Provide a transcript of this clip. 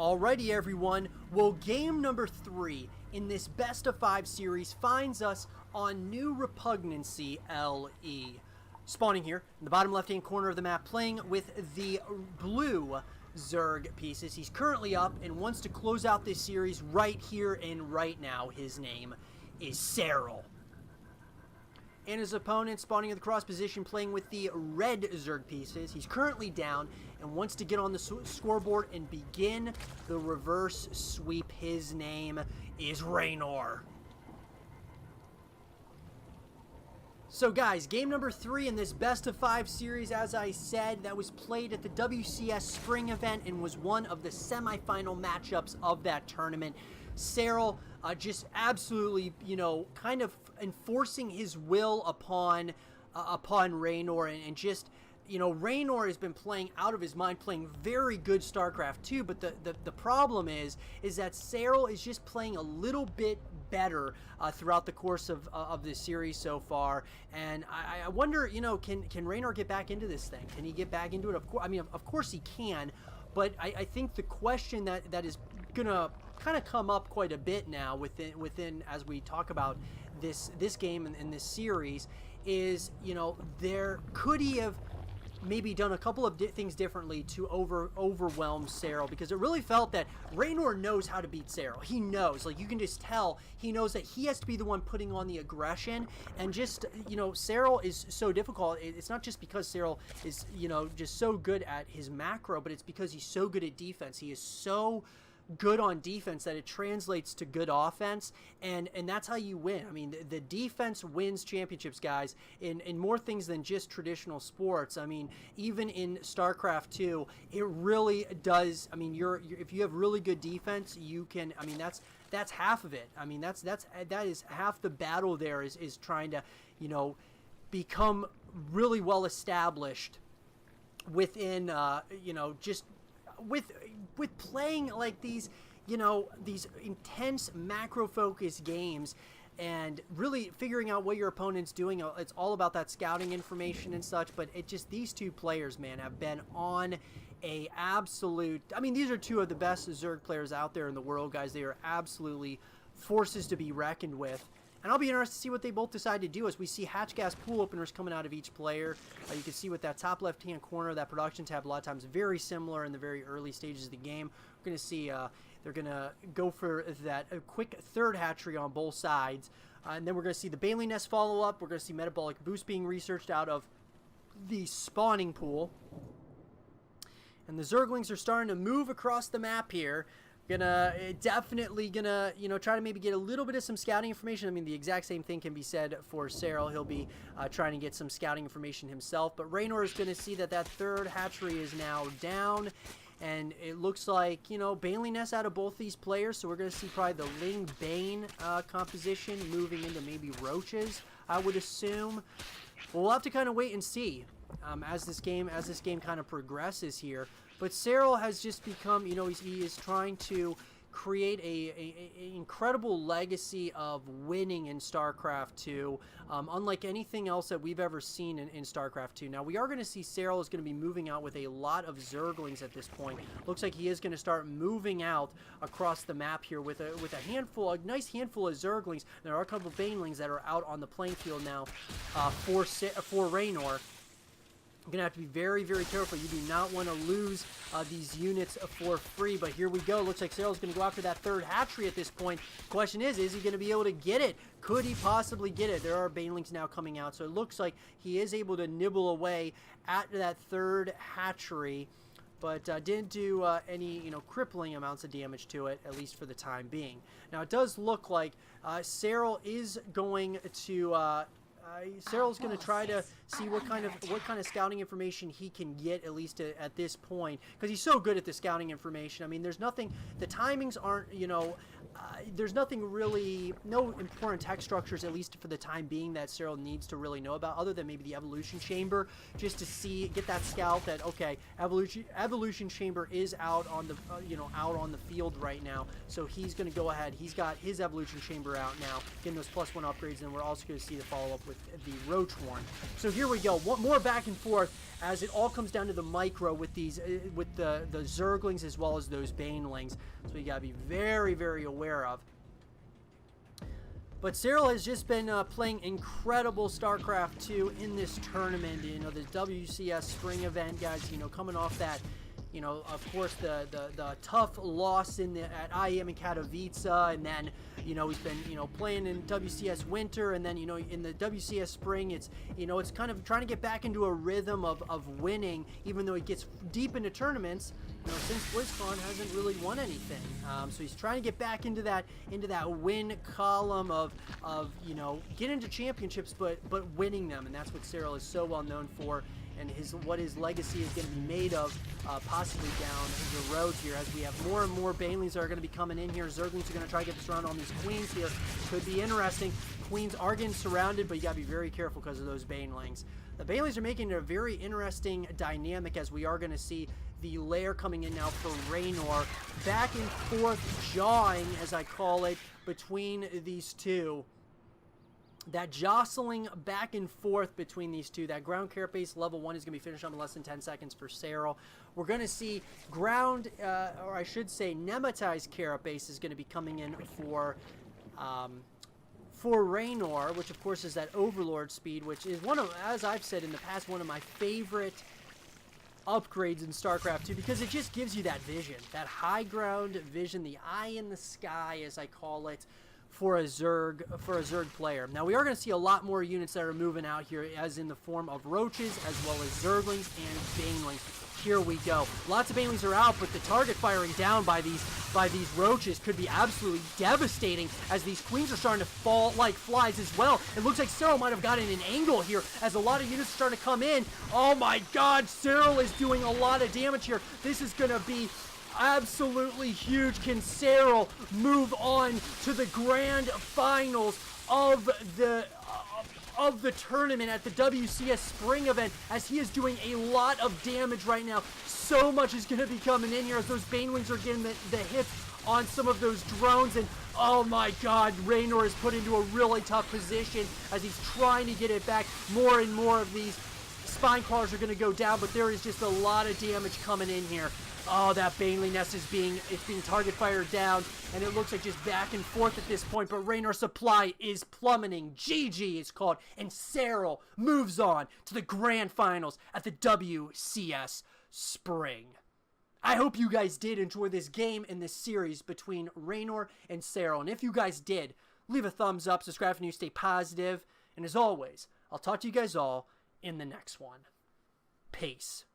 Alrighty everyone, well game number 3 in this best of 5 series finds us on New Repugnancy LE. Spawning here in the bottom left hand corner of the map, playing with the blue Zerg pieces. He's currently up and wants to close out this series right here and right now. His name is Serral. And his opponent spawning in the cross position, playing with the red Zerg pieces. He's currently down and wants to get on the scoreboard and begin the reverse sweep. His name is Reynor. So guys, game number 3 in this best of 5 series, as I said, that was played at the WCS spring event and was one of the semifinal matchups of that tournament. Serral just absolutely, kind of enforcing his will upon Reynor, and just, Reynor has been playing out of his mind, playing very good StarCraft 2, but the problem is that Serral is just playing a little bit better throughout the course of this series so far, and I wonder, can Reynor get back into this thing? Can he get back into it? Of course he can, but I think the question that is gonna kind of come up quite a bit now within as we talk about this game and this series is, could he have maybe done a couple of things differently to overwhelm Serral, because it really felt that Reynor knows how to beat Serral. He knows, like, you can just tell he knows that he has to be the one putting on the aggression, and just, Serral is so difficult. It's not just because Serral is, just so good at his macro, but it's because he's so good at defense. He is so good on defense that it translates to good offense, and that's how you win. I mean, the defense wins championships, guys, in more things than just traditional sports. I mean, even in StarCraft 2, it really does. I mean, if you have really good defense, you can, I mean, that's half of it. I mean, that is half the battle there, is trying to, become really well established within, just with playing like these, these intense macro focused games, and really figuring out what your opponent's doing. It's all about that scouting information and such, but these two players, man, have been on a absolute, I mean, these are two of the best Zerg players out there in the world, guys. They are absolutely forces to be reckoned with. And I'll be interested to see what they both decide to do as we see hatch gas pool openers coming out of each player. You can see with that top left-hand corner, that production tab, a lot of times very similar in the very early stages of the game. We're going to see they're going to go for that quick third hatchery on both sides. And then we're going to see the Bailey Nest follow up. We're going to see metabolic boost being researched out of the spawning pool. And the Zerglings are starting to move across the map here. Definitely gonna, try to maybe get a little bit of some scouting information. I mean, the exact same thing can be said for Serral. He'll be trying to get some scouting information himself. But Reynor is going to see that third hatchery is now down. And it looks like, Bailey Nest out of both these players. So we're going to see probably the Ling Bane composition moving into maybe Roaches, I would assume. We'll have to kind of wait and see as this game kind of progresses here. But Serral has just become, he is trying to create a incredible legacy of winning in StarCraft 2, unlike anything else that we've ever seen in StarCraft 2. Now, we are going to see Serral is going to be moving out with a lot of Zerglings at this point. Looks like he is going to start moving out across the map here with a nice handful of Zerglings. There are a couple of Banelings that are out on the playing field now for Reynor. You're going to have to be very, very careful. You do not want to lose these units for free. But here we go. Looks like Serral's going to go after that third hatchery at this point. Question is he going to be able to get it? Could he possibly get it? There are Banelings now coming out. So it looks like he is able to nibble away at that third hatchery, but didn't do any, crippling amounts of damage to it, at least for the time being. Now, it does look like Serral is going to... Serral's going to try to see what kind of scouting information he can get, at least at this point, because he's so good at the scouting information. I mean, there's nothing, the timings aren't, there's nothing really, no important tech structures, at least for the time being, that Serral needs to really know about, other than maybe the evolution chamber, just to get that scout that, okay, evolution chamber is out on the, out on the field right now. So he's going to go ahead. He's got his evolution chamber out now, getting those +1 upgrades, and we're also going to see the follow up with with the Roach Horn. So here we go. One more back and forth as it all comes down to the micro with these, with the Zerglings as well as those Banelings. So you gotta be very, very aware of. But Serral has just been playing incredible StarCraft 2 in this tournament. You know, the WCS spring event, guys, you know, coming off that, you know, of course, the tough loss at IEM in Katowice, and then, you know, he's been, you know, playing in WCS winter, and then, you know, in the WCS spring, it's, you know, it's kind of trying to get back into a rhythm of winning, even though he gets deep into tournaments. You know, since BlizzCon hasn't really won anything, so he's trying to get back into that win column of you know, get into championships, but winning them, and that's what Serral is so well known for. And what his legacy is going to be made of, possibly down the road here, as we have more and more Banelings that are going to be coming in here. Zerglings are going to try to get this round on these Queens here. Could be interesting. Queens are getting surrounded, but you got to be very careful because of those Banelings. The Banelings are making it a very interesting dynamic, as we are going to see the lair coming in now for Reynor. Back and forth jawing, as I call it, between these two. That jostling back and forth between these two. That ground carapace level 1 is going to be finished up in less than 10 seconds for Serral. We're going to see ground, or I should say nematized carapace is going to be coming in for Reynor, which of course is that Overlord speed, which is one of, as I've said in the past, one of my favorite upgrades in StarCraft 2, because it just gives you that vision, that high ground vision, the eye in the sky, as I call it, for a Zerg player. Now we are going to see a lot more units that are moving out here, as in the form of Roaches as well as Zerglings and Banelings. Here we go. Lots of Banelings are out, but the target firing down by these Roaches could be absolutely devastating, as these Queens are starting to fall like flies as well. It looks like Serral might have gotten an angle here, as a lot of units are starting to come in. Oh my god, Serral is doing a lot of damage here. This is going to be absolutely huge. Can Serral move on to the grand finals of the tournament at the WCS spring event, as he is doing a lot of damage right now? So much is going to be coming in here as those Banelings are getting the hits on some of those drones, and oh my god, Reynor is put into a really tough position as he's trying to get it back. More and more of these spine crawlers are going to go down, but there is just a lot of damage coming in here. Oh, that Baneling nest is being target fired down, and it looks like just back and forth at this point, but Reynor's supply is plummeting. GG is called, and Serral moves on to the grand finals at the WCS Spring. I hope you guys did enjoy this game and this series between Reynor and Serral, and if you guys did, leave a thumbs up, subscribe for new, stay positive, and as always, I'll talk to you guys all in the next one. Peace.